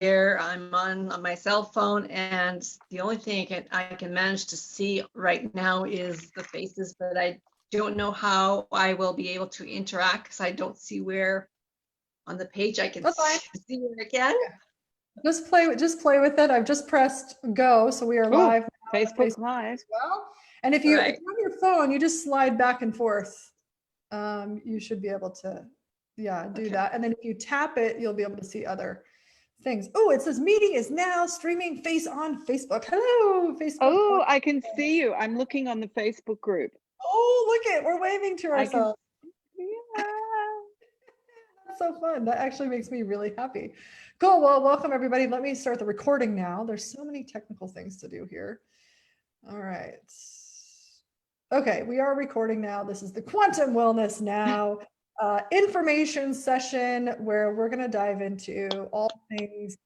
here. I'm on my cell phone, and the only thing I can manage to see right now is the faces, but I don't know how I will be able to interact because I don't see where on the page I can see it again. Just play with it. I've just pressed go, so we are live now. Facebook Live as well. And if you if you're on your phone, you just slide back and forth. You should be able to, do that. And then if you tap it, you'll be able to see other things. Oh, it says meeting is now streaming on Facebook. Hello, Facebook. Oh, I can see you. I'm looking on the Facebook group. Oh, look we're waving to ourselves. Yeah. That's so fun. That actually makes me really happy. Cool. Well, welcome everybody. Let me start the recording now. There's so many technical things to do here. All right. Okay, we are recording now. This is the Quantum Wellness Now information session where we're going to dive into all things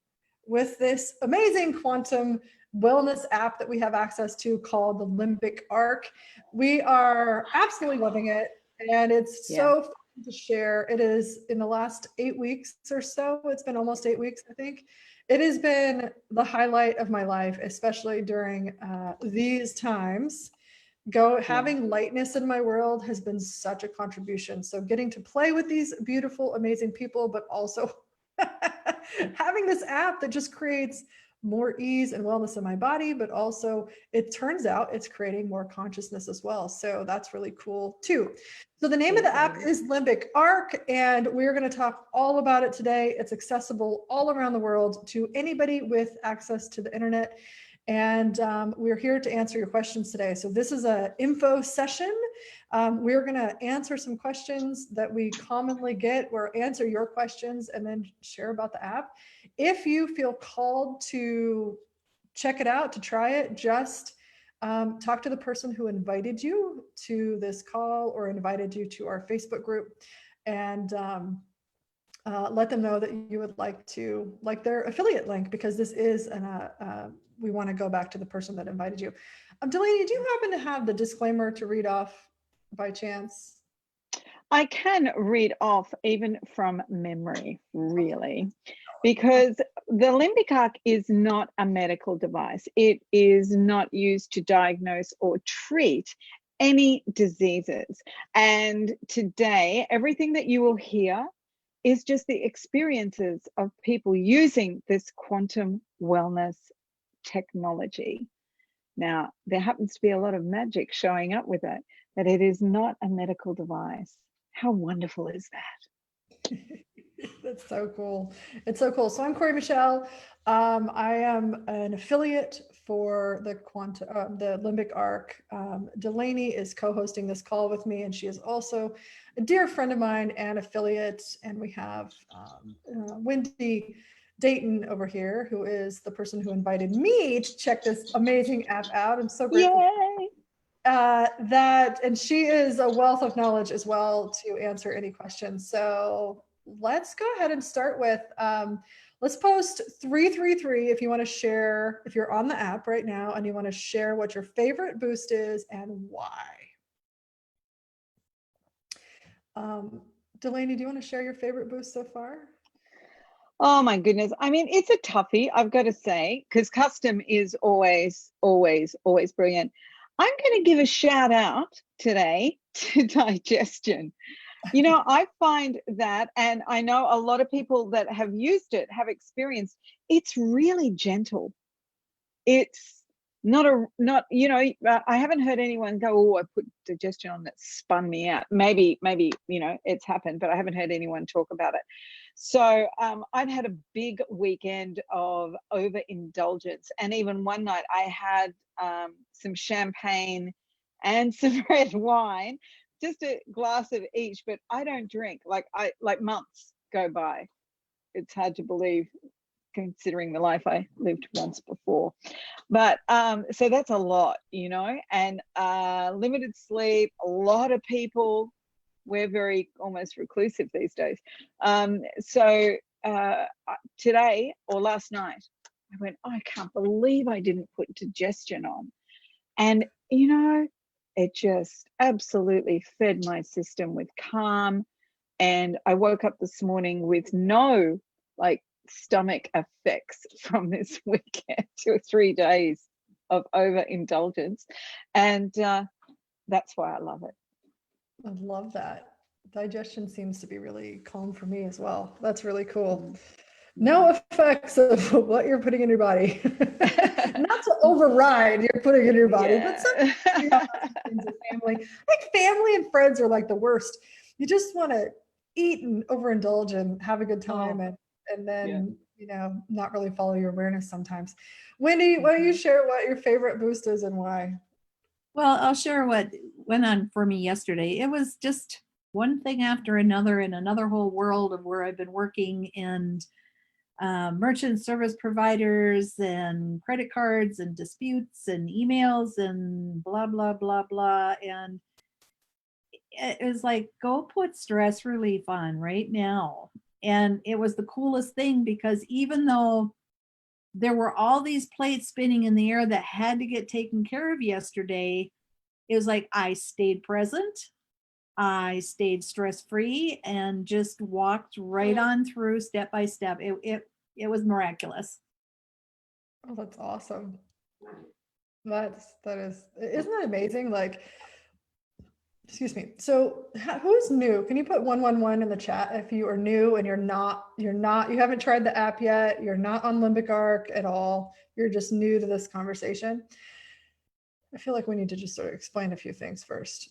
with this amazing quantum wellness app that we have access to called the Limbic Arc. We are absolutely loving it, and it's so fun to share. It is in the last 8 weeks or so. It's been almost 8 weeks, I think. It has been the highlight of my life, especially during these times. Having lightness in my world has been such a contribution. So getting to play with these beautiful, amazing people, but also having this app that just creates more ease and wellness in my body, but also it turns out it's creating more consciousness as well. So that's really cool too. So the name of the app is Limbic Arc, and we're going to talk all about it today. It's accessible all around the world to anybody with access to the internet. And we're here to answer your questions today. So this is an info session. We're going to answer some questions that we commonly get, or answer your questions and then share about the app. If you feel called to check it out, to try it, just talk to the person who invited you to this call or invited you to our Facebook group, and let them know that you would like their affiliate link, because this is we want to go back to the person that invited you. Delaney, do you happen to have the disclaimer to read off by chance? I can read off even from memory, really, because the Limbic Arc is not a medical device. It is not used to diagnose or treat any diseases. And today, everything that you will hear is just the experiences of people using this quantum wellness technology. Now, there happens to be a lot of magic showing up with it, but it is not a medical device. How wonderful is that? That's so cool. It's so cool. So I'm Corey Michelle. I am an affiliate for the Limbic Arc. Delaney is co-hosting this call with me, and she is also a dear friend of mine and affiliate. And we have Wendy Dayton over here, who is the person who invited me to check this amazing app out. I'm so grateful. Yay! And she is a wealth of knowledge as well to answer any questions. So let's go ahead and start with, let's post 333 if you want to share, if you're on the app right now and you want to share what your favorite boost is and why. Delaney, do you want to share your favorite boost so far? Oh my goodness. I mean, it's a toughie, I've got to say, because custom is always, always, always brilliant. I'm going to give a shout out today to digestion. You know, I find that, and I know a lot of people that have used it have experienced, it's really gentle. It's not, you know, I haven't heard anyone go, oh, I put digestion on that spun me out. Maybe, you know, it's happened, but I haven't heard anyone talk about it. So I've had a big weekend of overindulgence. And even one night I had some champagne and some red wine, just a glass of each, but I don't drink. Like months go by. It's hard to believe, considering the life I lived once before. But so that's a lot, you know, and limited sleep. A lot of people, we're very almost reclusive these days. So today or last night, I went, oh, I can't believe I didn't put digestion on. And, you know, it just absolutely fed my system with calm. And I woke up this morning with no like stomach effects from this weekend, 2 or 3 days of overindulgence. And that's why I love it. I love that. Digestion seems to be really calm for me as well. That's really cool. No effects of what you're putting in your body. Not to override you're putting in your body, but some friends and family, like family and friends are like the worst. You just want to eat and overindulge and have a good time, and then not really follow your awareness sometimes. Wendy, why don't you share what your favorite boost is and why? Well, I'll share what went on for me yesterday. It was just one thing after another in another whole world of where I've been working, and merchant service providers and credit cards and disputes and emails and blah, blah, blah, blah. And it was like, go put stress relief on right now. And it was the coolest thing, because even though there were all these plates spinning in the air that had to get taken care of yesterday, it was like I stayed present. I stayed stress-free and just walked right on through step by step. It was miraculous. Oh, that's isn't that amazing? Like, excuse me. So who's new? Can you put 111 in the chat if you are new and you haven't tried the app yet, you're not on Limbic Arc at all, you're just new to this conversation. I feel like we need to just sort of explain a few things first.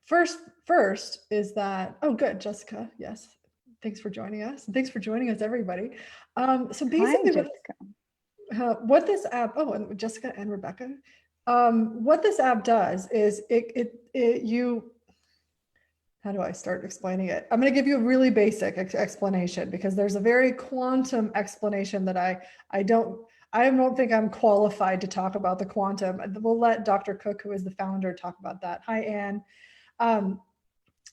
First is that, oh, good, Jessica. Yes. Thanks for joining us. And thanks for joining us, everybody. So basically what this app, oh, and Jessica and Rebecca, what this app does is how do I start explaining it? I'm going to give you a really basic explanation, because there's a very quantum explanation that I don't think I'm qualified to talk about the quantum. We'll let Dr. Cook, who is the founder, talk about that. Hi, Anne.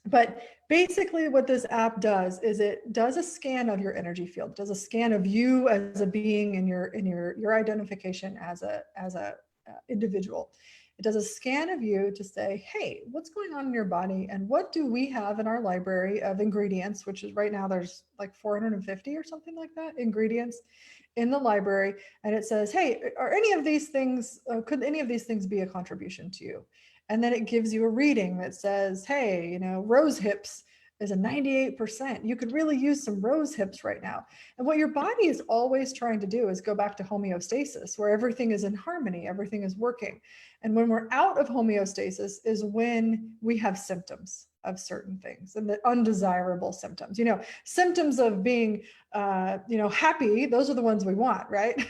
But basically what this app does is it does a scan of your energy field, does a scan of you as a being and your identification as a individual. It does a scan of you to say, hey, what's going on in your body, and what do we have in our library of ingredients, which is right now there's like 450 or something like that ingredients in the library. And it says, hey, are any of these things, could any of these things be a contribution to you? And then it gives you a reading that says, hey, rose hips is a 98%. You could really use some rose hips right now. And what your body is always trying to do is go back to homeostasis, where everything is in harmony, everything is working. And when we're out of homeostasis is when we have symptoms of certain things, and the undesirable symptoms. Symptoms of being, happy. Those are the ones we want, right?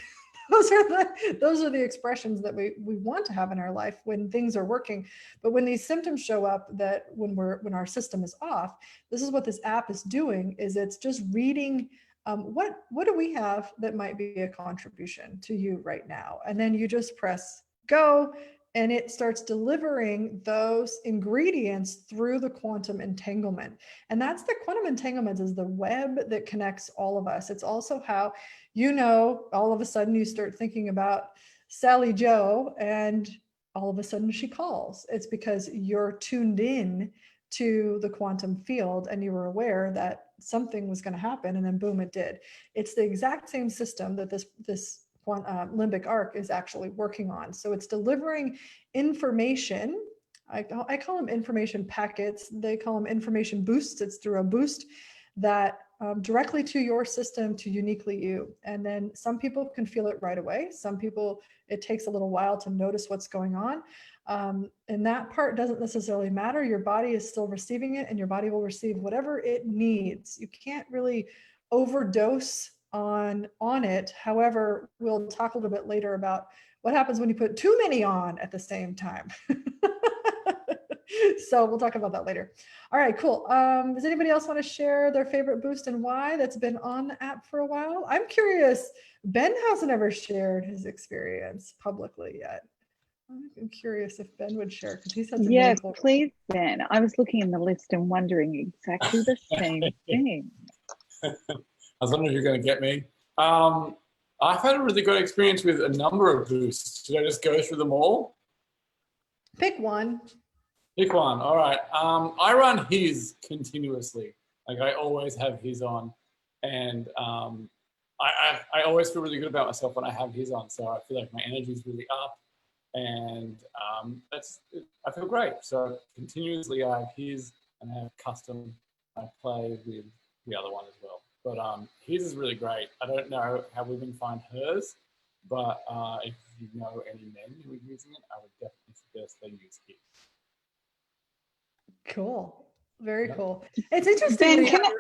Those are the expressions that we want to have in our life when things are working. But when these symptoms show up, that when our system is off, this is what this app is doing, is it's just reading what do we have that might be a contribution to you right now. And then you just press go, and it starts delivering those ingredients through the quantum entanglement. And that's the quantum entanglement is the web that connects all of us. It's also how, all of a sudden you start thinking about Sally Joe, and all of a sudden she calls. It's because you're tuned in to the quantum field and you were aware that something was going to happen, and then boom, it did. It's the exact same system that this Limbic Arc is actually working on. So it's delivering information. I call them information packets. They call them information boosts. It's through a boost that directly to your system, to uniquely you. And then some people can feel it right away. Some people, it takes a little while to notice what's going on. And that part doesn't necessarily matter. Your body is still receiving it, and your body will receive whatever it needs. You can't really overdose on it. However, we'll talk a little bit later about what happens when you put too many on at the same time. So we'll talk about that later. All right, cool. Does anybody else want to share their favorite boost and why that's been on the app for a while? I'm curious. Ben hasn't ever shared his experience publicly yet. I'm curious if Ben would share, because he said yes, please, Ben. I was looking in the list and wondering exactly the same thing. I was wondering if you're going to get me. I've had a really good experience with a number of boosts. Should I just go through them all? Pick one. Pick one. All right. I run his continuously. Like I always have his on, and I always feel really good about myself when I have his on. So I feel like my energy is really up, and I feel great. So continuously I have his, and I have custom. I play with the other one as well. But his is really great. I don't know how women find hers, but if you know any men who are using it, I would definitely suggest they use his. Cool. Very Yeah. cool. It's interesting. Ben, when you can have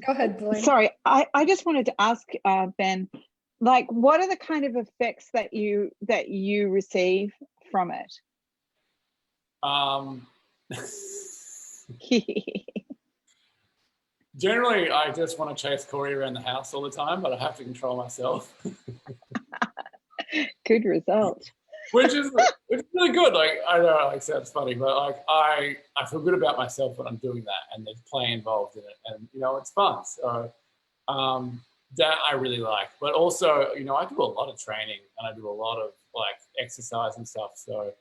Go ahead, Blaine. Sorry, I just wanted to ask Ben, like, what are the kind of effects that you receive from it? Generally, I just want to chase Corey around the house all the time, but I have to control myself. Good result. Which is really good. Like, I know it sounds funny, but like I feel good about myself when I'm doing that, and there's play involved in it, and it's fun. So that I really like. But also, I do a lot of training and I do a lot of like exercise and stuff. So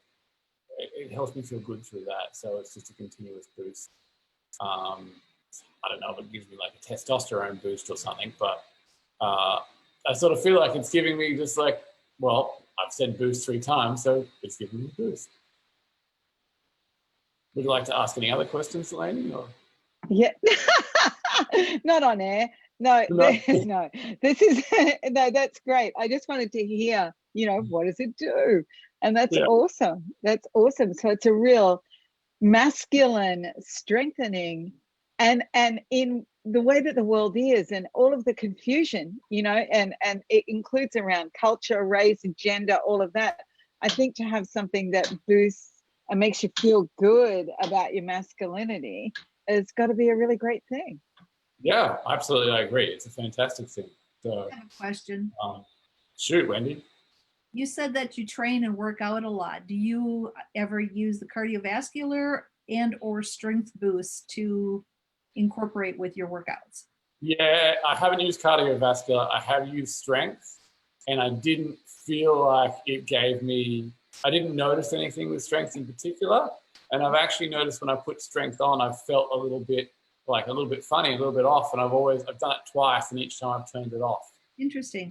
it helps me feel good through that. So it's just a continuous boost. I don't know if it gives me like a testosterone boost or something, but I sort of feel like it's giving me just like, well, I've said boost 3 times, so it's giving me a boost. Would you like to ask any other questions, Delaney? Or? Yeah, not on air. No, no. This is no. That's great. I just wanted to hear, what does it do? And that's awesome. That's awesome. So it's a real masculine strengthening, and in the way that the world is, and all of the confusion, and it includes around culture, race, and gender, all of that. I think to have something that boosts and makes you feel good about your masculinity, it's got to be a really great thing. Yeah, absolutely. I agree. It's a fantastic thing. So, I have a question. Shoot, Wendy. You said that you train and work out a lot. Do you ever use the cardiovascular and or strength boost to incorporate with your workouts? Yeah, I haven't used cardiovascular. I have used strength, and I didn't feel like it gave me, I didn't notice anything with strength in particular. And I've actually noticed when I put strength on, I've felt a little bit funny, a little bit off. And I've done it twice, and each time I've turned it off. Interesting.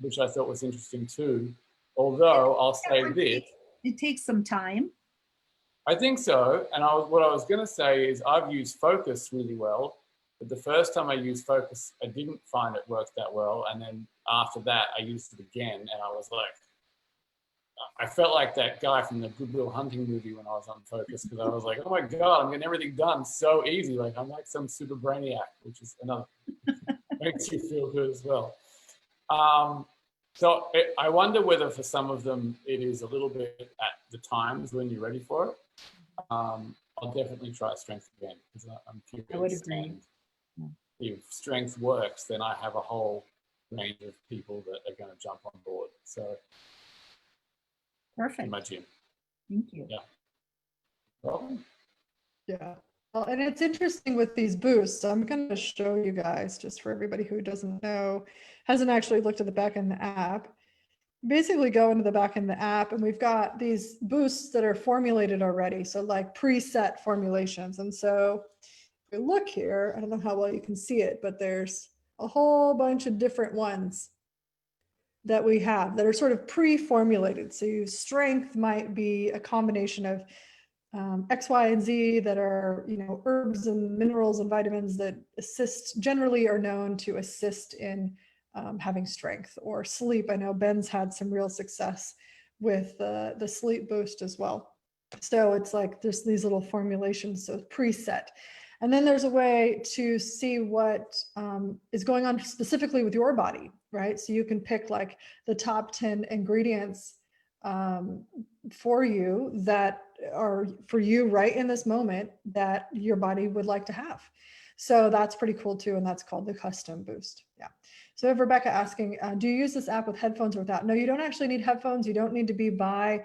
Which I thought was interesting too. Although I'll say this. It takes some time. I think so. And what I was going to say is I've used focus really well. But the first time I used focus, I didn't find it worked that well. And then after that, I used it again. And I was like, I felt like that guy from the Good Will Hunting movie when I was on focus, because I was like, oh my God, I'm getting everything done so easy. Like I'm like some super brainiac, which is another, makes you feel good as well. So I wonder whether for some of them it is a little bit at the times when you're ready for it. I'll definitely try strength again, because I'm curious. I would agree. And if strength works, then I have a whole range of people that are going to jump on board. So perfect. in my gym. Thank you. Yeah. Well, yeah. Well, and it's interesting with these boosts. I'm going to show you guys, just for everybody who doesn't know, hasn't actually looked at the back end of the app. Basically go into the back end of the app, and we've got these boosts that are formulated already. So like preset formulations. And so if we look here, I don't know how well you can see it, but there's a whole bunch of different ones that we have that are sort of pre-formulated. So strength might be a combination of X, Y, and Z that are, herbs and minerals and vitamins that generally are known to assist in having strength, or sleep. I know Ben's had some real success with the sleep boost as well. So it's like there's these little formulations, so preset. And then there's a way to see what is going on specifically with your body, right? So you can pick like the top 10 ingredients for you that are for you right in this moment that your body would like to have. So that's pretty cool too. And that's called the custom boost. Yeah. So we have Rebecca asking, do you use this app with headphones or without? No, you don't actually need headphones. You don't need to be by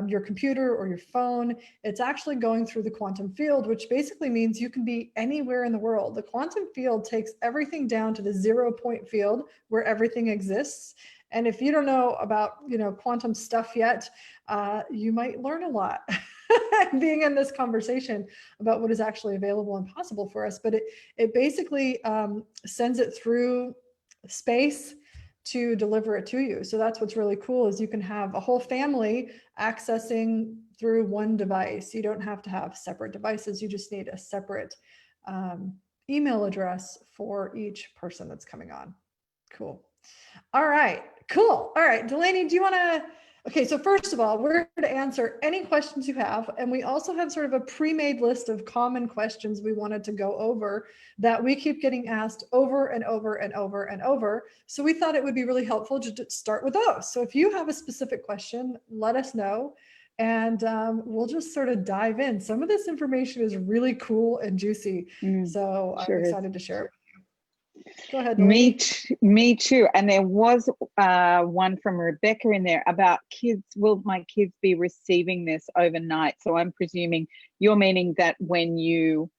your computer or your phone. It's actually going through the quantum field, which basically means you can be anywhere in the world. The quantum field takes everything down to the 0 point field where everything exists. And if you don't know about, quantum stuff yet, you might learn a lot being in this conversation about what is actually available and possible for us. But it basically sends it through space to deliver it to you. So that's what's really cool is you can have a whole family accessing through one device. You don't have to have separate devices. You just need a separate email address for each person that's coming on. Cool. All right, cool. All right, Delaney, do you want to? Okay, so first of all, we're here to answer any questions you have. And we also have sort of a pre-made list of common questions we wanted to go over that we keep getting asked over and over and over and over. So we thought it would be really helpful to start with those. So if you have a specific question, let us know. And we'll just sort of dive in. Some of this information is really cool and juicy. So sure I'm is. excited to share it. Go ahead, Me Delaney. me too. And there was one from Rebecca in there about kids. Will my kids be receiving this overnight? So I'm presuming you're meaning that when you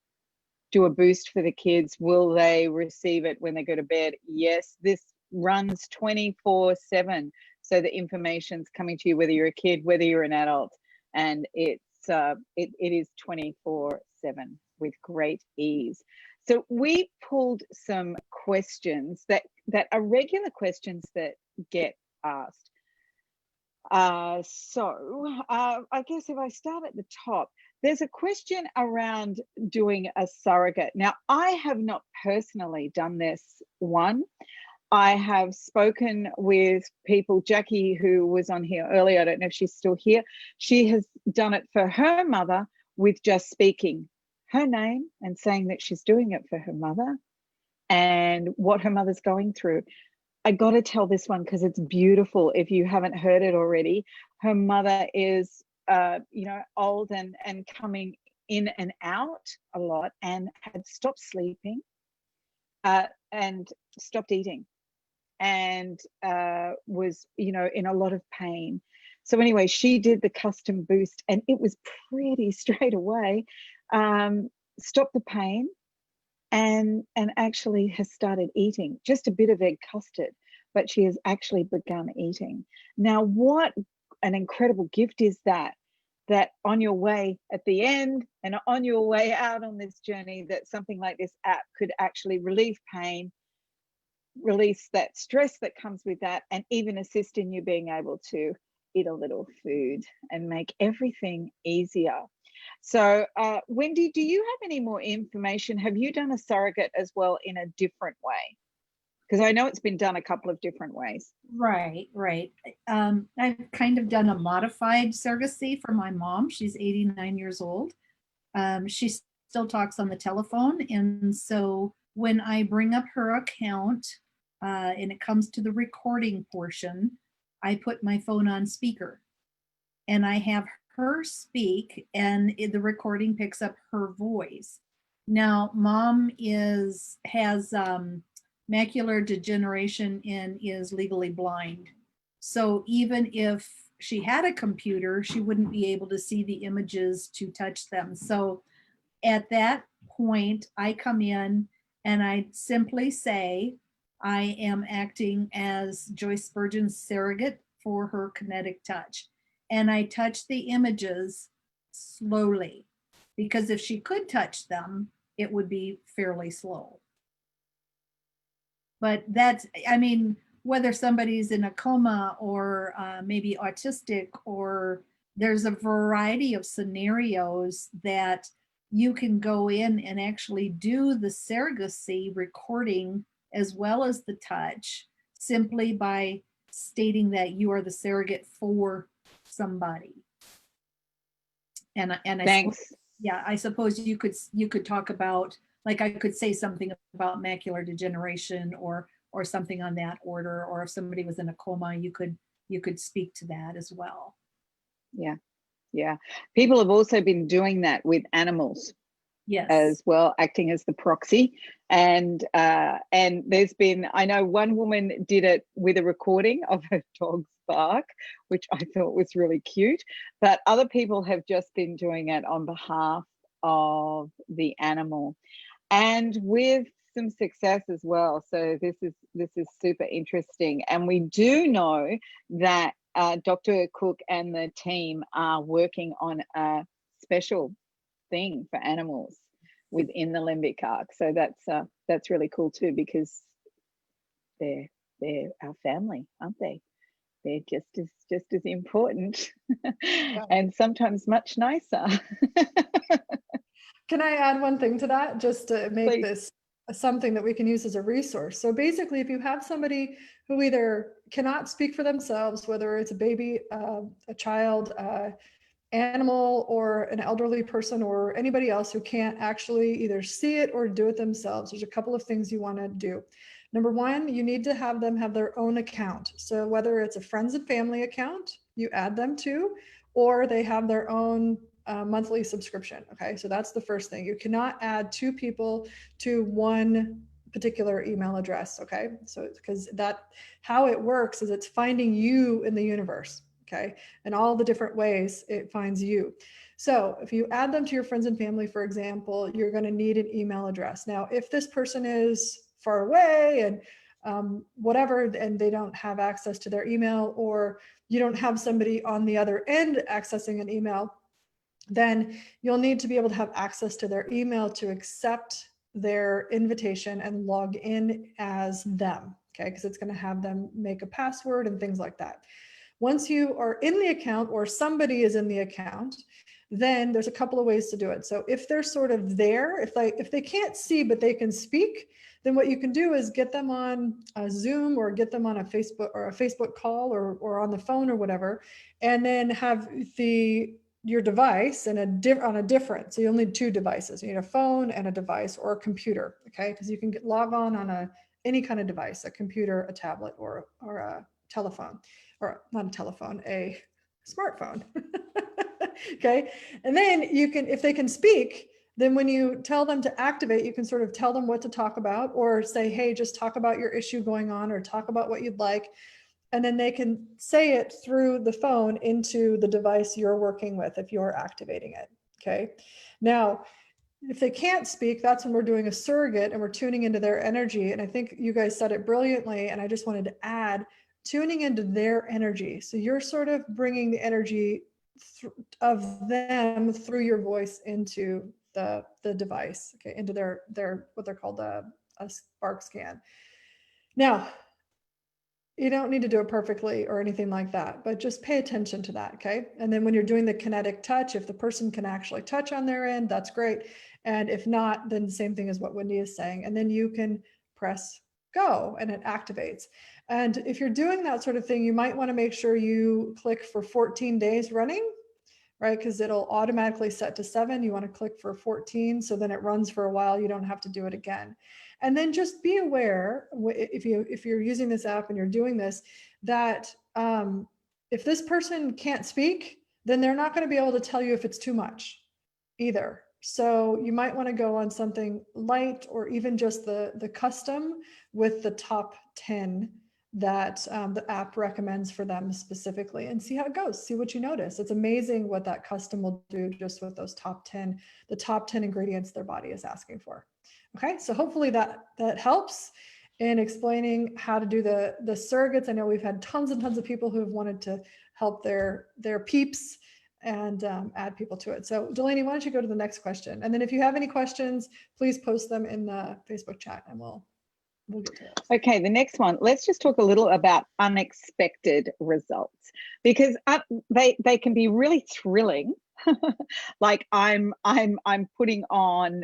do a boost for the kids, will they receive it when they go to bed? Yes, this runs 24/7. So the information's coming to you, whether you're a kid, whether you're an adult, and it is 24/7 with great ease. So we pulled some questions that are regular questions that get asked. I guess if I start at the top, there's a question around doing a surrogate. Now, I have not personally done this one. I have spoken with people, Jackie, who was on here earlier, I don't know if she's still here. She has done it for her mother with just speaking her name and saying that she's doing it for her mother and what her mother's going through. I got to tell this one because it's beautiful. If you haven't heard it already, her mother is, old and coming in and out a lot and had stopped sleeping and stopped eating and was, in a lot of pain. So anyway, she did the custom boost and it was pretty straight away. Stopped the pain and actually has started eating just a bit of egg custard, but she has actually begun eating. Now, what an incredible gift is that on your way at the end and on your way out on this journey, that something like this app could actually relieve pain, release that stress that comes with that, and even assist in you being able to eat a little food and make everything easier. So Wendy, do you have any more information? Have you done a surrogate as well in a different way? Because I know it's been done a couple of different ways. Right. I've kind of done a modified surrogacy for my mom. She's 89 years old. She still talks on the telephone. And so when I bring up her account and it comes to the recording portion, I put my phone on speaker and I have her speak and the recording picks up her voice. Now, mom has macular degeneration and is legally blind. So even if she had a computer, she wouldn't be able to see the images to touch them. So at that point, I come in and I simply say, I am acting as Joyce Spurgeon's surrogate for her kinetic touch. And I touch the images slowly, because if she could touch them, it would be fairly slow. But that's, whether somebody's in a coma or maybe autistic, or there's a variety of scenarios that you can go in and actually do the surrogacy recording as well as the touch, simply by stating that you are the surrogate for somebody. And Thanks. I suppose you could talk about, like, I could say something about macular degeneration or something on that order, or if somebody was in a coma, you could speak to that as well. Yeah. People have also been doing that with animals. Yes. As well, acting as the proxy. And there's been, I know one woman did it with a recording of her dog's bark, which I thought was really cute, but other people have just been doing it on behalf of the animal and with some success as well. So this is super interesting. And we do know that Dr. Cook and the team are working on a special thing for animals within the Limbic Arc. So that's really cool too, because they're our family, aren't they? They're just as important and sometimes much nicer. Can I add one thing to that, just to make Please. this something that we can use as a resource? So basically, if you have somebody who either cannot speak for themselves, whether it's a baby, a child, animal, or an elderly person, or anybody else who can't actually either see it or do it themselves, there's a couple of things you want to do. Number one, you need to have them have their own account. So whether it's a friends and family account, you add them to, or they have their own monthly subscription. Okay, so that's the first thing. You cannot add two people to one particular email address. Okay, so because that, how it works is it's finding you in the universe. Okay, and all the different ways it finds you. So if you add them to your friends and family, for example, you're going to need an email address. Now, if this person is far away and whatever, and they don't have access to their email, or you don't have somebody on the other end accessing an email, then you'll need to be able to have access to their email to accept their invitation and log in as them. Okay, because it's going to have them make a password and things like that. Once you are in the account, or somebody is in the account, then there's a couple of ways to do it. So if they're sort of there, if they can't see but they can speak, then what you can do is get them on a Zoom, or get them on a Facebook call, or on the phone or whatever, and then have your device and on a different. So you'll need two devices. You need a phone and a device, or a computer. Okay, because you can log on any kind of device, a computer, a tablet, or a telephone. Or not a telephone, a smartphone. Okay, and then you can, if they can speak, then when you tell them to activate, you can sort of tell them what to talk about, or say, hey, just talk about your issue going on, or talk about what you'd like. And then they can say it through the phone into the device you're working with if you're activating it. Okay, now if they can't speak, that's when we're doing a surrogate and we're tuning into their energy. And I think you guys said it brilliantly, and I just wanted to add, tuning into their energy. So you're sort of bringing the energy of them through your voice into the device, okay, into their what they're called a spark scan. Now, you don't need to do it perfectly or anything like that, but just pay attention to that, okay? And then when you're doing the kinetic touch, if the person can actually touch on their end, that's great. And if not, then the same thing as what Wendy is saying. And then you can press go and it activates. And if you're doing that sort of thing, you might want to make sure you click for 14 days running, right? Because it'll automatically set to 7. You want to click for 14. So then it runs for a while. You don't have to do it again. And then just be aware, if you're using this app and you're doing this, that if this person can't speak, then they're not going to be able to tell you if it's too much either. So you might want to go on something light, or even just the custom with the top 10 that the app recommends for them specifically, and see how it goes. See what you notice. It's amazing what that custom will do just with those the top 10 ingredients their body is asking for. Okay, so hopefully that helps in explaining how to do the surrogates. I know we've had tons and tons of people who have wanted to help their peeps and add people to it. So Delaney, why don't you go to the next question? And then if you have any questions, please post them in the Facebook chat and we'll get to it. Okay, the next one. Let's just talk a little about unexpected results, because they can be really thrilling. Like I'm putting on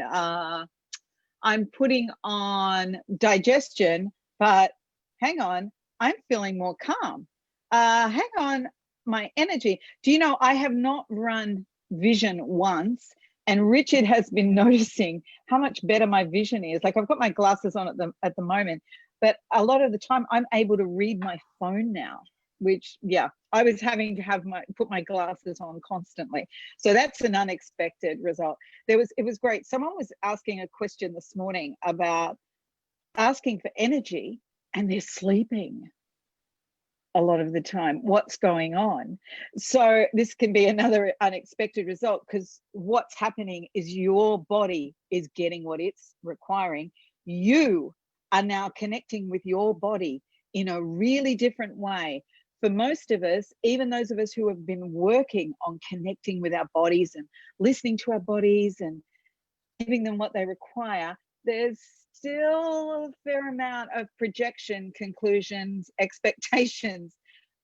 digestion, but hang on, I'm feeling more calm. Hang on, my energy. Do you know, I have not run vision once, and Richard has been noticing how much better my vision is. Like, I've got my glasses on at the moment, but a lot of the time I'm able to read my phone now, which, yeah, I was having to put my glasses on constantly. So that's an unexpected result. It was great. Someone was asking a question this morning about asking for energy, and they're sleeping a lot of the time. What's going on? So this can be another unexpected result, because what's happening is your body is getting what it's requiring. You are now connecting with your body in a really different way. For most of us, even those of us who have been working on connecting with our bodies and listening to our bodies and giving them what they require, there's still a fair amount of projection, conclusions, expectations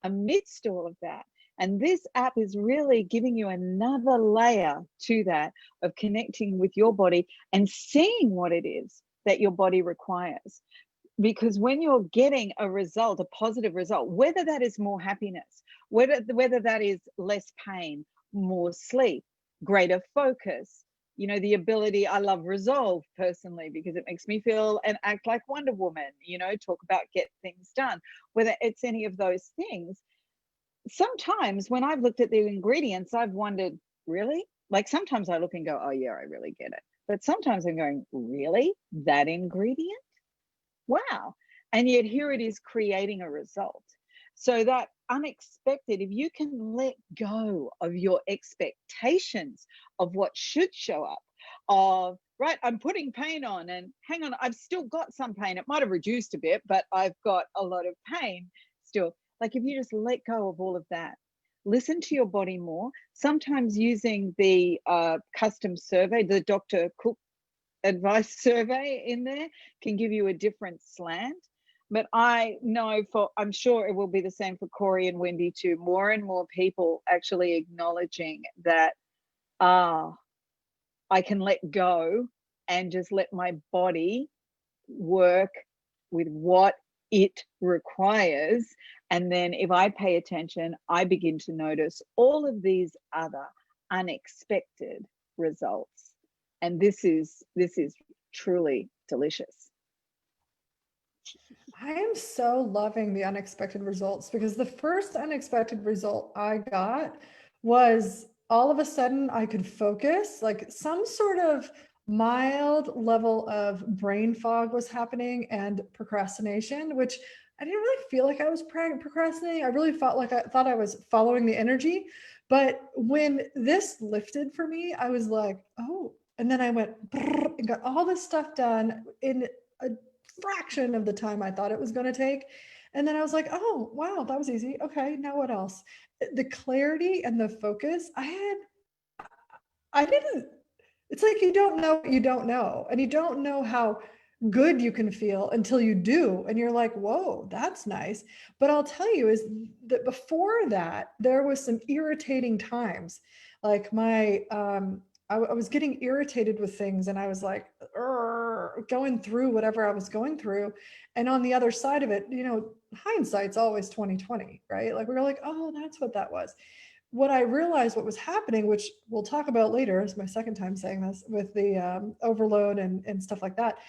amidst all of that. And this app is really giving you another layer to that of connecting with your body and seeing what it is that your body requires. Because when you're getting a result, a positive result, whether that is more happiness, whether that is less pain, more sleep, greater focus, you know, the ability, I love resolve personally because it makes me feel and act like Wonder Woman, you know, talk about get things done, whether it's any of those things. Sometimes when I've looked at the ingredients, I've wondered, really? Like sometimes I look and go, oh yeah, I really get it. But sometimes I'm going, really? That ingredient? Wow. And yet here it is creating a result. So that unexpected, if you can let go of your expectations of what should show up, of, right, I'm putting pain on and hang on, I've still got some pain. It might have reduced a bit, but I've got a lot of pain still. Like if you just let go of all of that, listen to your body more, sometimes using the custom survey, the Dr. Cook advice survey in there can give you a different slant. But I know I'm sure it will be the same for Corey and Wendy too, more and more people actually acknowledging that I can let go and just let my body work with what it requires. And then if I pay attention, I begin to notice all of these other unexpected results. And this is truly delicious. I am so loving the unexpected results because the first unexpected result I got was all of a sudden I could focus, like some sort of mild level of brain fog was happening and procrastination, which I didn't really feel like I was procrastinating. I really felt like I thought I was following the energy. But when this lifted for me, I was like, oh, and then I went and got all this stuff done in a fraction of the time I thought it was going to take. And then I was like, oh, wow, that was easy. Okay, now what else? The clarity and the focus I didn't, it's like you don't know what you don't know. And you don't know how good you can feel until you do. And you're like, whoa, that's nice. But I'll tell you is that before that, there was some irritating times. Like I was getting irritated with things and I was like going through whatever I was going through. And on the other side of it, you know, hindsight's always 2020, right? Like we're like, oh, that's what that was. What I realized what was happening, which we'll talk about later, is my second time saying this with the overload and stuff like that.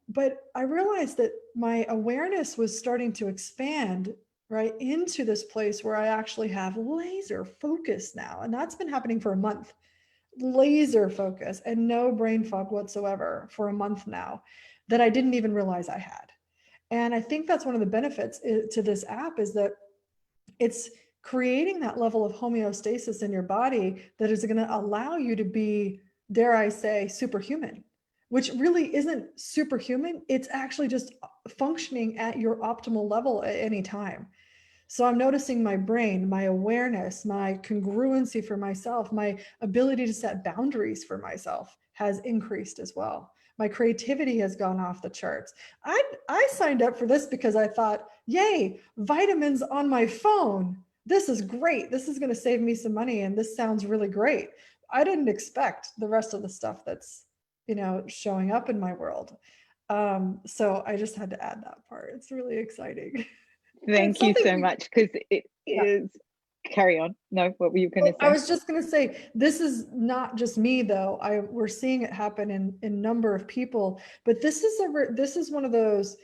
But I realized that my awareness was starting to expand right into this place where I actually have laser focus now. And that's been happening for a month. Laser focus and no brain fog whatsoever for a month now that I didn't even realize I had. And I think that's one of the benefits to this app is that it's creating that level of homeostasis in your body that is going to allow you to be, dare I say, superhuman, which really isn't superhuman. It's actually just functioning at your optimal level at any time. So I'm noticing my brain, my awareness, my congruency for myself, my ability to set boundaries for myself has increased as well. My creativity has gone off the charts. I signed up for this because I thought, yay, vitamins on my phone. This is great. This is going to save me some money. And this sounds really great. I didn't expect the rest of the stuff that's, you know, showing up in my world. So I just had to add that part. It's really exciting. Thank you so much, because it is, carry on. No, what were you going to say? I was just going to say, this is not just me though. We're seeing it happen in number of people, but this is one of those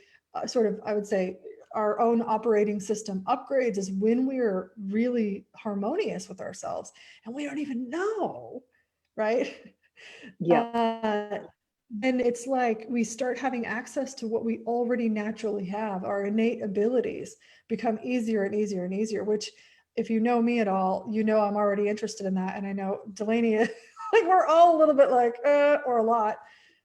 sort of, I would say, our own operating system upgrades is when we're really harmonious with ourselves and we don't even know, right? Yeah. And it's like we start having access to what we already naturally have. Our innate abilities become easier and easier and easier, which if you know me at all, you know I'm already interested in that. And I know Delaney, like we're all a little bit like, or a lot.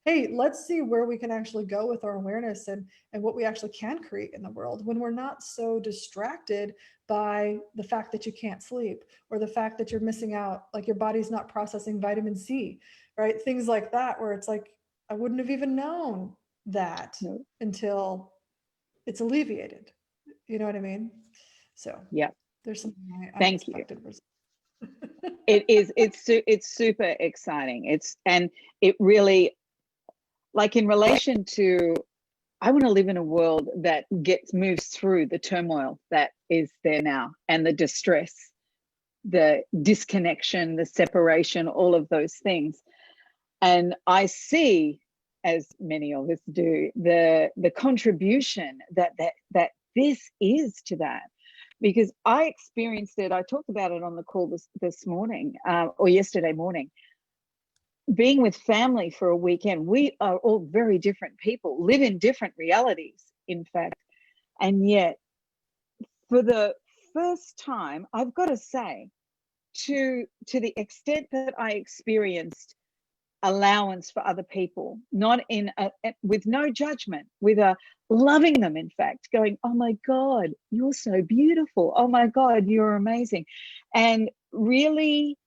Hey, let's see where we can actually go with our awareness and what we actually can create in the world when we're not so distracted by the fact that you can't sleep or the fact that you're missing out, like your body's not processing vitamin C, right? Things like that, where it's like, I wouldn't have even known that No. until it's alleviated. You know what I mean? So Yeah. there's some Thank you. unexpected results. It's super exciting. And it really, like, in relation to, I want to live in a world that moves through the turmoil that is there now, and the distress, the disconnection, the separation, all of those things. And I see, as many of us do, the contribution that this is to that. Because I experienced it, I talked about it on the call this morning, or yesterday morning. Being with family for a weekend, we are all very different people, live in different realities, in fact. And yet, for the first time, I've got to say, to the extent that I experienced allowance for other people, not with no judgment, with a loving them, in fact, going, oh my God, you're so beautiful. Oh my God, you're amazing. And really,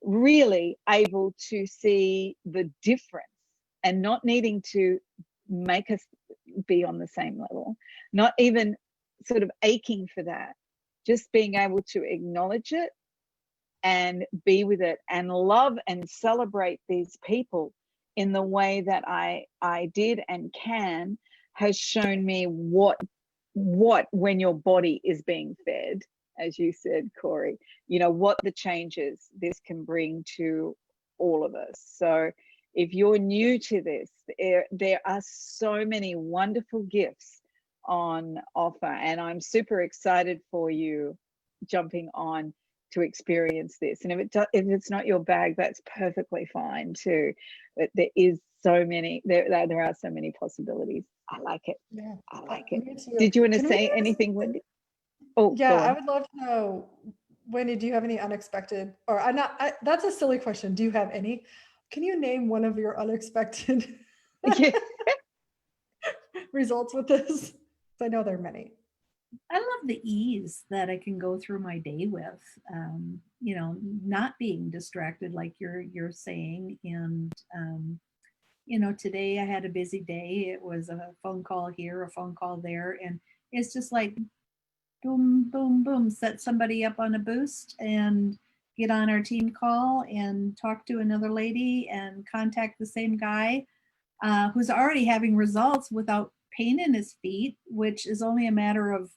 really able to see the difference, and not needing to make us be on the same level, not even sort of aching for that, just being able to acknowledge it and be with it and love and celebrate these people in the way that I did and can, has shown me what when your body is being fed, as you said, Corey, you know, what the changes this can bring to all of us. So if you're new to this, there are so many wonderful gifts on offer, and I'm super excited for you jumping on to experience this. And if it's not your bag, that's perfectly fine too. But there is so many, there are so many possibilities. I like it. Yeah, I like it. too. Did you want to Can we say ask- anything, Wendy? Oh, Yeah, go I on. would love to know, Wendy, do you have any unexpected, or that's a silly question. Do you have any? Can you name one of your unexpected Yeah. results with this? I know there are many. I love the ease that I can go through my day with, you know, not being distracted like you're saying. And you know, today I had a busy day. It was a phone call here, a phone call there, and it's just like boom, boom, boom, set somebody up on a boost and get on our team call and talk to another lady and contact the same guy who's already having results without pain in his feet, which is only a matter of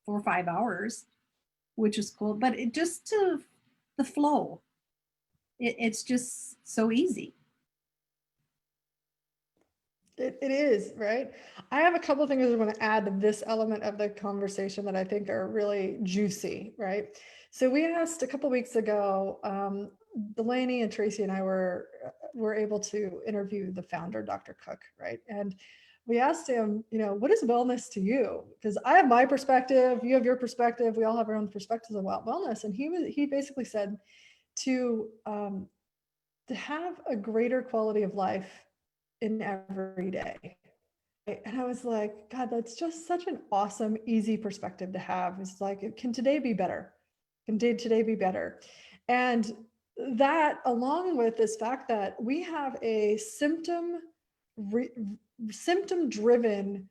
4 or 5 hours, which is cool. But it just to the flow, it's just so easy. It is, right? I have a couple of things I want to add to this element of the conversation that I think are really juicy, right? So we asked a couple of weeks ago, Delaney and Tracy and I were able to interview the founder, Dr. Cook, right? And we asked him, you know, what is wellness to you? Because I have my perspective, you have your perspective, we all have our own perspectives about wellness. And he basically said to have a greater quality of life in every day. And I was like, God, that's just such an awesome, easy perspective to have. It's like, can today be better? Can today be better? And that, along with this fact that we have a symptom-driven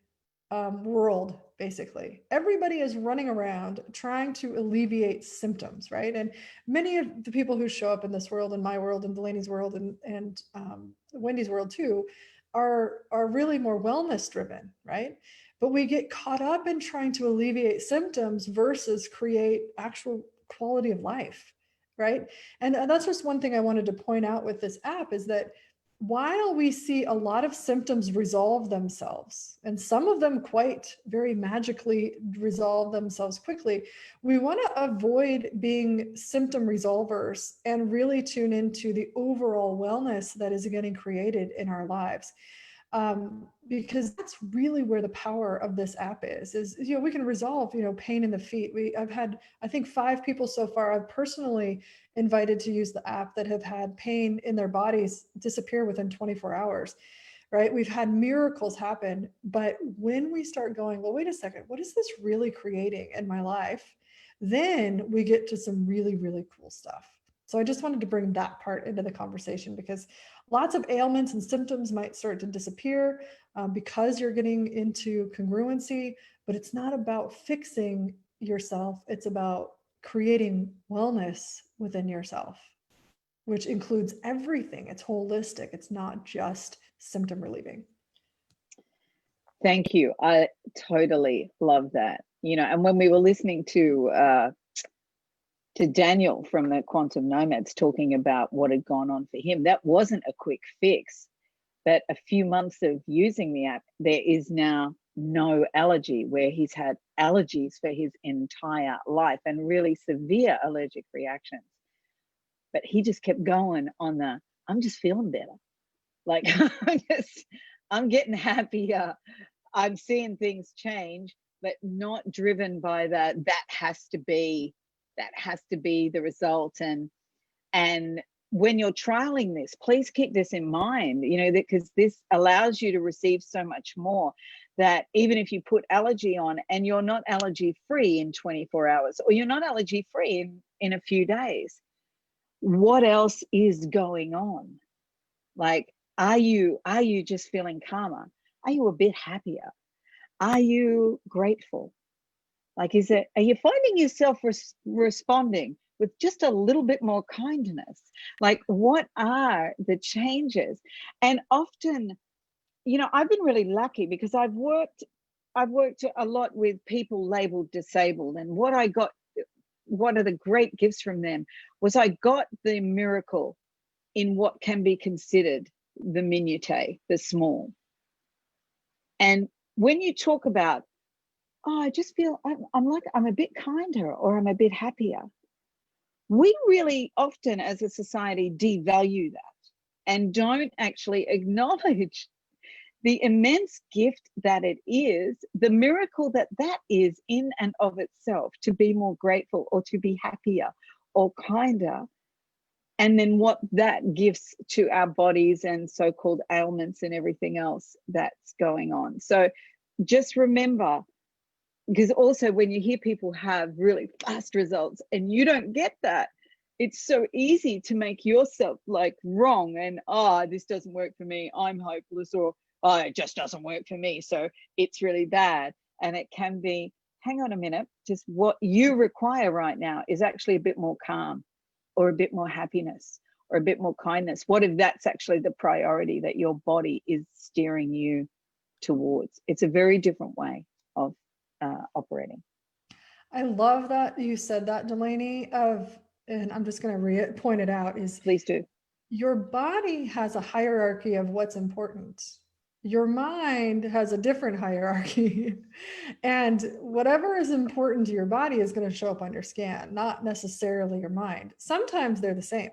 world, basically. Everybody is running around trying to alleviate symptoms, right? And many of the people who show up in this world, in my world, in Delaney's world, and Wendy's world too, are really more wellness driven, right? But we get caught up in trying to alleviate symptoms versus create actual quality of life, right? And that's just one thing I wanted to point out with this app, is that while we see a lot of symptoms resolve themselves, and some of them quite very magically resolve themselves quickly, we want to avoid being symptom resolvers and really tune into the overall wellness that is getting created in our lives. Because that's really where the power of this app is, you know, we can resolve, you know, pain in the feet. I've had, I think, 5 people so far I've personally invited to use the app that have had pain in their bodies disappear within 24 hours, right? We've had miracles happen. But when we start going, well, wait a second, what is this really creating in my life? Then we get to some really, really cool stuff. So I just wanted to bring that part into the conversation, because lots of ailments and symptoms might start to disappear because you're getting into congruency, but it's not about fixing yourself. It's about creating wellness within yourself, which includes everything. It's holistic. It's not just symptom relieving. Thank you. I totally love that. And when we were listening to Daniel from the Quantum Nomads talking about what had gone on for him, that wasn't a quick fix. But a few months of using the app, there is now no allergy, where he's had allergies for his entire life and really severe allergic reactions. But he just kept going on I'm just feeling better. Like, I'm getting happier. I'm seeing things change, but not driven by that has to be the result. And when you're trialing this, please keep this in mind, because this allows you to receive so much more, that even if you put allergy on and you're not allergy free in 24 hours, or you're not allergy free in a few days, what else is going on? Like, are you just feeling calmer? Are you a bit happier? Are you grateful? Like, are you finding yourself responding with just a little bit more kindness? Like, what are the changes? And often, I've been really lucky, because I've worked a lot with people labeled disabled, and one of the great gifts from them was I got the miracle in what can be considered the minutiae, the small. And when you talk about, I just feel I'm a bit kinder, or I'm a bit happier, we really often as a society devalue that and don't actually acknowledge the immense gift that it is, the miracle that is in and of itself, to be more grateful or to be happier or kinder. And then what that gives to our bodies and so-called ailments and everything else that's going on. So just remember, because also when you hear people have really fast results and you don't get that, it's so easy to make yourself like wrong and, this doesn't work for me, I'm hopeless, or it just doesn't work for me, so it's really bad. And it can be, hang on a minute, just what you require right now is actually a bit more calm, or a bit more happiness, or a bit more kindness. What if that's actually the priority that your body is steering you towards? It's a very different way of operating. I love that you said that, Delaney, and I'm just going to point it out, is Please do. Your body has a hierarchy of what's important. Your mind has a different hierarchy. And whatever is important to your body is going to show up on your scan, not necessarily your mind. Sometimes they're the same,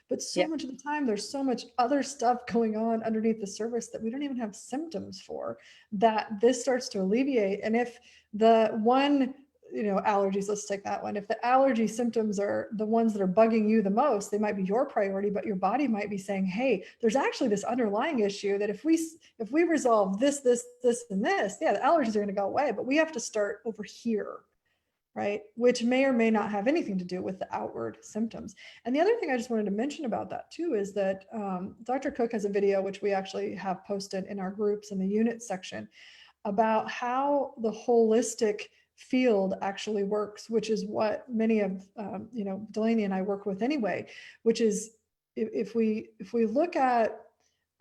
but so much of the time there's so much other stuff going on underneath the surface that we don't even have symptoms for, that this starts to alleviate. And if the one, allergies, let's take that one. If the allergy symptoms are the ones that are bugging you the most, they might be your priority, but your body might be saying, hey, there's actually this underlying issue that if we resolve this, and this, the allergies are going to go away, but we have to start over here, right? Which may or may not have anything to do with the outward symptoms. And the other thing I just wanted to mention about that too is that Dr. Cook has a video, which we actually have posted in our groups in the unit section, about how the holistic field actually works, which is what many of Delaney and I work with anyway, which is if we look at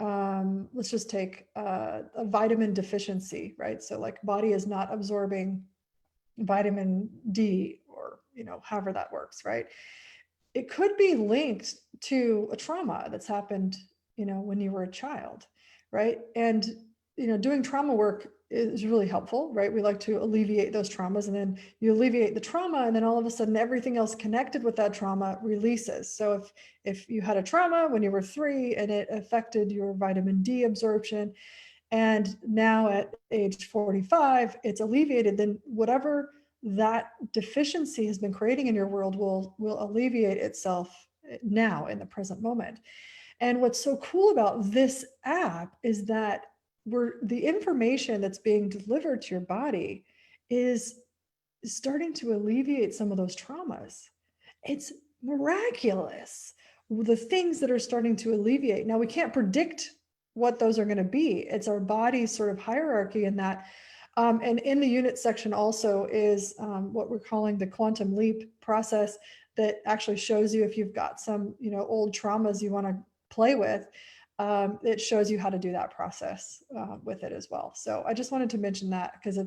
let's just take a vitamin deficiency, right? So like body is not absorbing vitamin D, or however that works, right? It could be linked to a trauma that's happened when you were a child, right? And doing trauma work is really helpful, right? We like to alleviate those traumas, and then you alleviate the trauma, and then all of a sudden everything else connected with that trauma releases. So if you had a trauma when you were 3 and it affected your vitamin D absorption, and now at age 45 it's alleviated, then whatever that deficiency has been creating in your world will alleviate itself now in the present moment. And what's so cool about this app is that the information that's being delivered to your body is starting to alleviate some of those traumas. It's miraculous, the things that are starting to alleviate. Now, we can't predict what those are going to be. It's our body's sort of hierarchy in that. And in the unit section also is what we're calling the quantum leap process that actually shows you if you've got some, old traumas you want to play with. It shows you how to do that process with it as well. So I just wanted to mention that because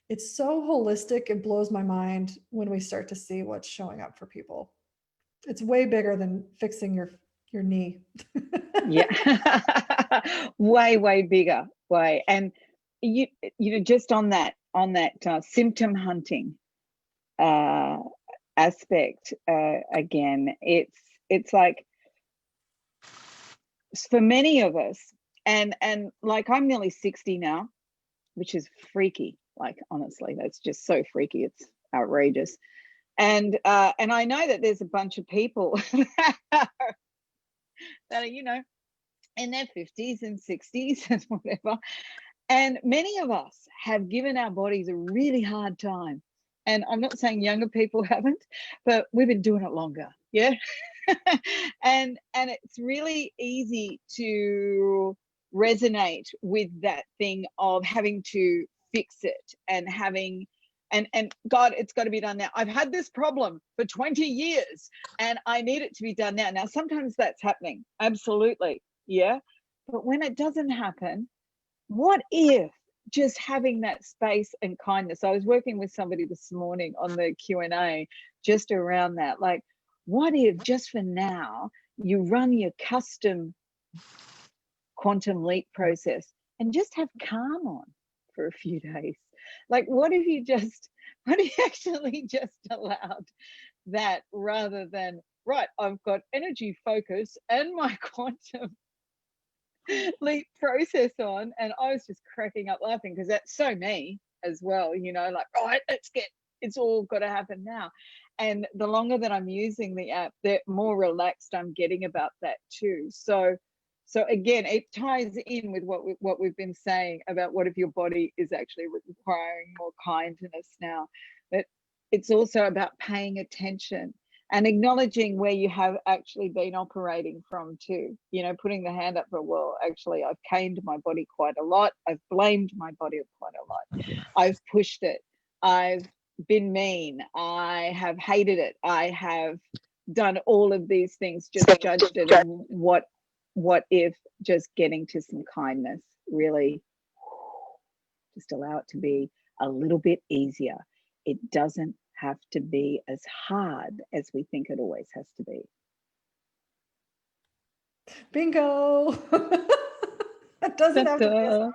it's so holistic. It blows my mind when we start to see what's showing up for people. It's way bigger than fixing your knee. Yeah. way bigger, way. And you know, just on that symptom hunting aspect, again, it's like, for many of us, and like, I'm nearly 60 now, which is freaky. Like, honestly, that's just so freaky. It's outrageous. And I know that there's a bunch of people that are, in their 50s and 60s and whatever. And many of us have given our bodies a really hard time. And I'm not saying younger people haven't, but we've been doing it longer. Yeah. and it's really easy to resonate with that thing of having to fix it and having, and God, it's got to be done now. I've had this problem for 20 years and I need it to be done now. Now, sometimes that's happening. Absolutely. Yeah. But when it doesn't happen, what if just having that space and kindness? I was working with somebody this morning on the Q&A just around that. Like, what if just for now you run your custom quantum leap process and just have calm on for a few days? Like, what if you actually just allowed that, rather than, right, I've got energy focus and my quantum leap process on? And I was just cracking up laughing because that's so me as well, like, right, it's all got to happen now. And the longer that I'm using the app, the more relaxed I'm getting about that too. So again, it ties in with what we've been saying about what if your body is actually requiring more kindness now. But it's also about paying attention and acknowledging where you have actually been operating from too. Putting the hand up for, well, actually, I've caned my body quite a lot. I've blamed my body quite a lot. I've pushed it. I've been mean. I have hated it. I have done all of these things, just judged it. And what if just getting to some kindness, really just allow it to be a little bit easier. It doesn't have to be as hard as we think it always has to be. Bingo. It doesn't have to be as hard.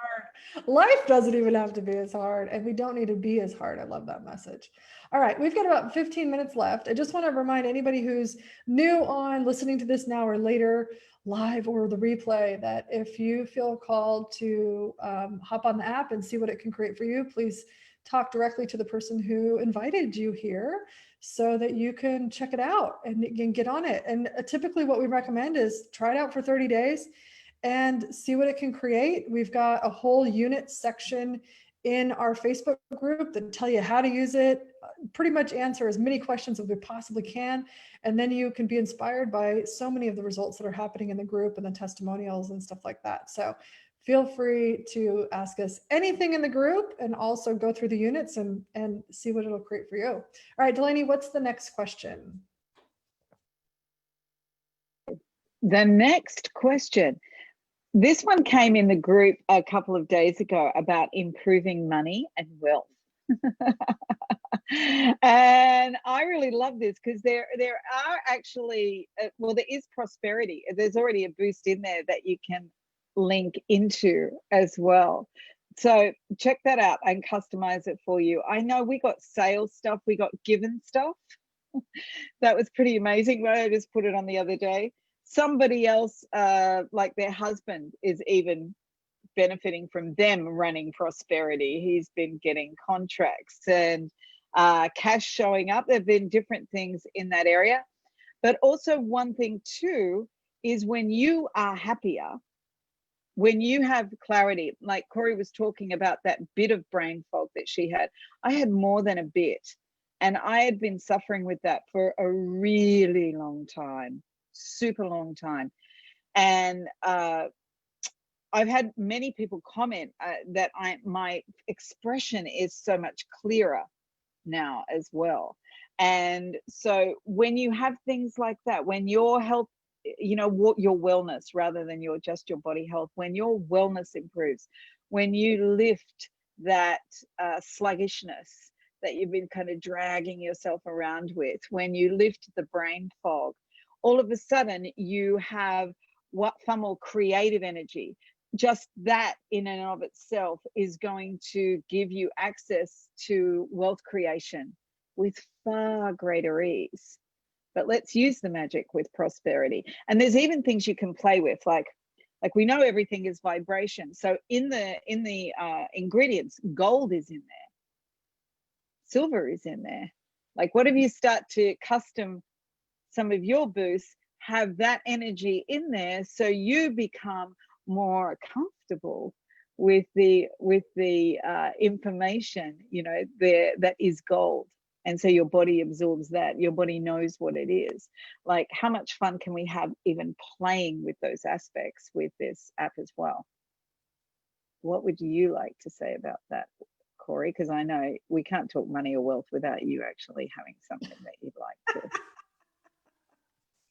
Life doesn't even have to be as hard, and we don't need to be as hard. I love that message. All right, we've got about 15 minutes left. I just want to remind anybody who's new on listening to this now or later, live or the replay, that if you feel called to hop on the app and see what it can create for you, please talk directly to the person who invited you here so that you can check it out and get on it. And typically what we recommend is try it out for 30 days and see what it can create. We've got a whole unit section in our Facebook group that tell you how to use it, pretty much answer as many questions as we possibly can. And then you can be inspired by so many of the results that are happening in the group and the testimonials and stuff like that. So feel free to ask us anything in the group and also go through the units and see what it'll create for you. All right, Delaney, what's the next question? The next question. This one came in the group a couple of days ago about improving money and wealth. And I really love this because there are actually, well, there is prosperity. There's already a boost in there that you can link into as well. So check that out and customize it for you. I know we got sales stuff, we got given stuff. That was pretty amazing. I just put it on the other day. Somebody else, like their husband, is even benefiting from them running prosperity. He's been getting contracts and cash showing up. There have been different things in that area. But also one thing too is when you are happier, when you have clarity, like Corey was talking about that bit of brain fog that she had. I had more than a bit. And I had been suffering with that for a really long time, super long time. And I've had many people comment that my expression is so much clearer now as well. And so when you have things like that, when your health, you know, your wellness, rather than just your body health, when your wellness improves, when you lift that sluggishness that you've been kind of dragging yourself around with, when you lift the brain fog, all of a sudden you have far more creative energy. Just that in and of itself is going to give you access to wealth creation with far greater ease. But let's use the magic with prosperity. And there's even things you can play with, like we know everything is vibration. So in the ingredients, gold is in there, silver is in there. Like, what if you start to custom some of your booths, have that energy in there, so you become more comfortable with the information, you know, that is gold. And so your body absorbs that, your body knows what it is. Like, how much fun can we have even playing with those aspects with this app as well? What would you like to say about that, Corey? Because I know we can't talk money or wealth without you actually having something that you'd like to.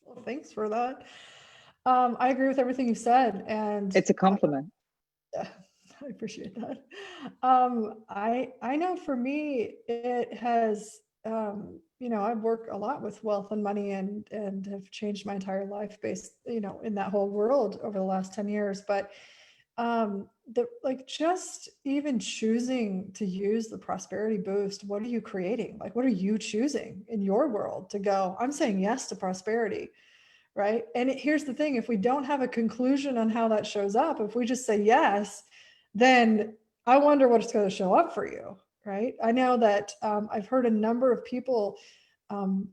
Well, thanks for that. I agree with everything you said, and It's a compliment. yeah, I appreciate that. I know for me, it has, you know, I've worked a lot with wealth and money, and have changed my entire life based, you know, in that whole world over the last 10 years. But just even choosing to use the prosperity boost, what are you creating? Like, what are you choosing in your world to go, I'm saying yes to prosperity, right? And here's the thing, if we don't have a conclusion on how that shows up, if we just say yes, then I wonder what's going to show up for you, right? I know that I've heard a number of people, and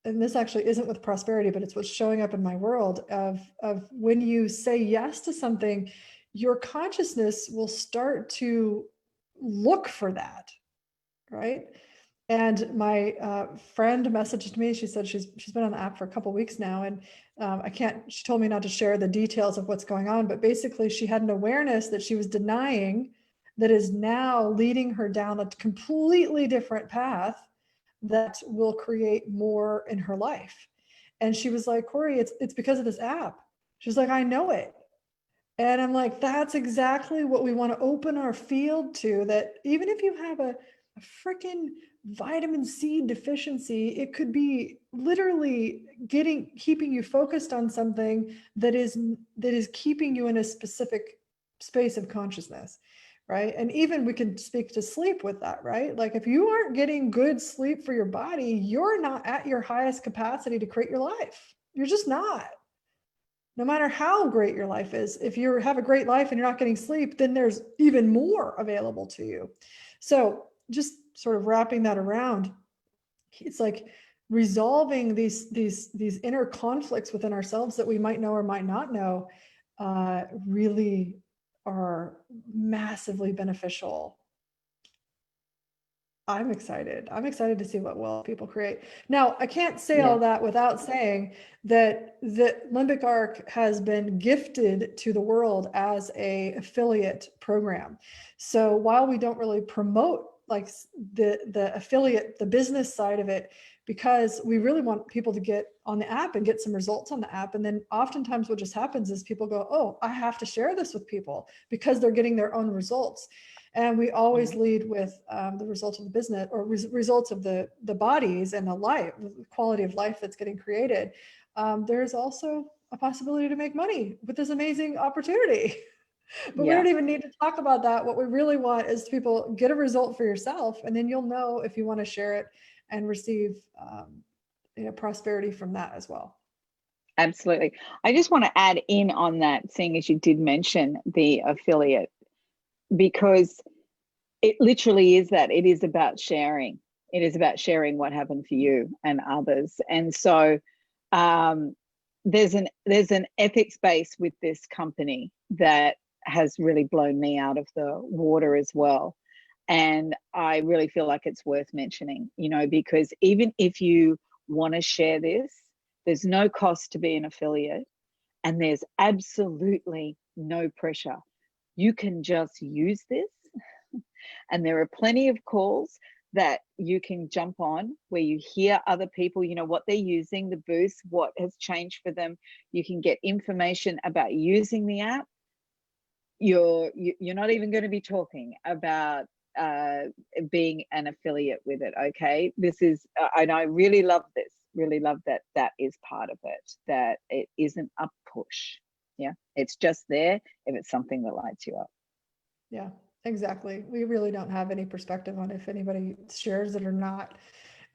this actually isn't with prosperity, but it's what's showing up in my world of when you say yes to something, your consciousness will start to look for that, right? And my friend messaged me. She said she's been on the app for a couple of weeks now, and she told me not to share the details of what's going on, but basically she had an awareness that she was denying that is now leading her down a completely different path that will create more in her life. And she was like, Corey, it's because of this app. She's like, I know it. And I'm like, that's exactly what we want to open our field to, that even if you have a freaking vitamin C deficiency, it could be literally keeping you focused on something that is keeping you in a specific space of consciousness, right? And even we can speak to sleep with that, right? Like, if you aren't getting good sleep for your body, you're not at your highest capacity to create your life. You're just not. No matter how great your life is, if you have a great life and you're not getting sleep, then there's even more available to you. So just sort of wrapping that around, it's like resolving these inner conflicts within ourselves that we might know or might not know, really are massively beneficial. I'm excited. I'm excited to see what wealth people create. Now, I can't say all that without saying that Limbic Arc has been gifted to the world as a affiliate program. So while we don't really promote like the affiliate, the business side of it, because we really want people to get on the app and get some results on the app. And then oftentimes what just happens is people go, oh, I have to share this with people because they're getting their own results. And we always lead with the results of the business, or results of the bodies and the life, the quality of life that's getting created. There's also a possibility to make money with this amazing opportunity. But we don't even need to talk about that. What we really want is people get a result for yourself, and then you'll know if you want to share it and receive prosperity from that as well. Absolutely. I just want to add in on that, seeing as you did mention the affiliate, because it literally is that. It is about sharing. It is about sharing what happened for you and others. And so there's an ethics base with this company that has really blown me out of the water as well. And I really feel like it's worth mentioning, you know, because even if you want to share this, there's no cost to be an affiliate, and there's absolutely no pressure. You can just use this, and there are plenty of calls that you can jump on where you hear other people, you know, what they're using, the boost, what has changed for them. You can get information about using the app. You're not even going to be talking about being an affiliate with it. Okay, this is, and I really love this. Really love that that is part of it. That it isn't a push. Yeah, it's just there if it's something that lights you up. Yeah, exactly. We really don't have any perspective on if anybody shares it or not.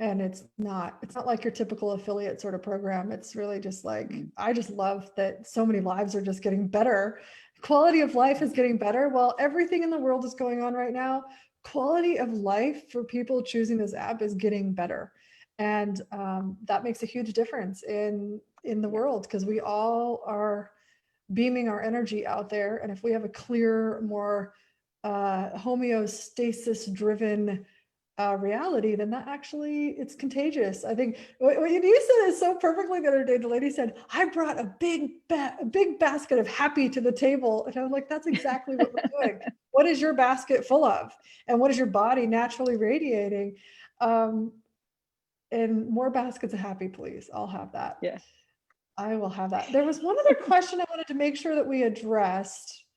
And it's not like your typical affiliate sort of program. It's really just like, I just love that so many lives are just getting better. Quality of life is getting better. Well, everything in the world is going on right now. Quality of life for people choosing this app is getting better. And that makes a huge difference in the world, because we all are beaming our energy out there. And if we have a clear, more homeostasis driven reality, then that actually, it's contagious. I think what you said is so perfectly the other day. The lady said, I brought a big basket of happy to the table. And I was like, that's exactly what we're doing. What is your basket full of? And what is your body naturally radiating? And more baskets of happy, please. I'll have that. Yeah. I will have that. There was one other question I wanted to make sure that we addressed.